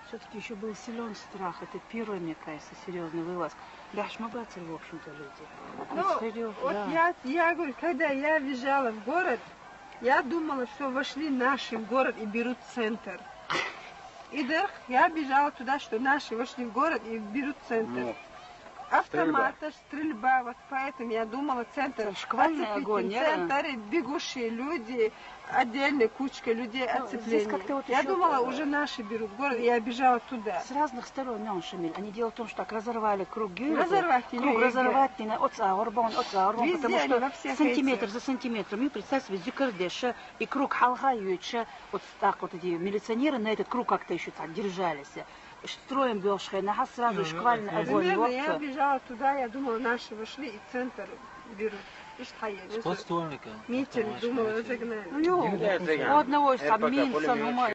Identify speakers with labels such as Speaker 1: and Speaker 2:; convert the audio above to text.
Speaker 1: Все-таки еще был силен страх. Это первый, мне кажется, серьезный вылаз. Бяшмабацель, в общем-то, люди.
Speaker 2: Ну, вот да. я говорю, когда я въезжала в город, я думала, что вошли наши в город и берут центр. И вдруг я бежала туда, что наши вошли в город и берут центр. Ну, автоматы, стрельба, вот поэтому я думала, центр,
Speaker 1: шквальный огонь,
Speaker 2: центр, бегущие люди, отдельная кучка людей, оцепление. Вот я думала, уже наши берут город, и я бежала туда.
Speaker 1: С разных сторон, non, Шамиль, они дело в том, что так разорвали круг Гюльбы,
Speaker 2: разорвать,
Speaker 1: потому что сантиметр за сантиметром, и представь себе, Зюкардеша и круг Халхаюча, вот так вот эти милиционеры на этот круг как-то еще так держались. Строим бёшхэ, на сразу шквальный огонь.
Speaker 2: Я бежала туда, я думала, наши вошли и центр берут.
Speaker 3: Спасствольника.
Speaker 2: Митинг, думала, загнали.
Speaker 1: Ну, у одного из там Минца,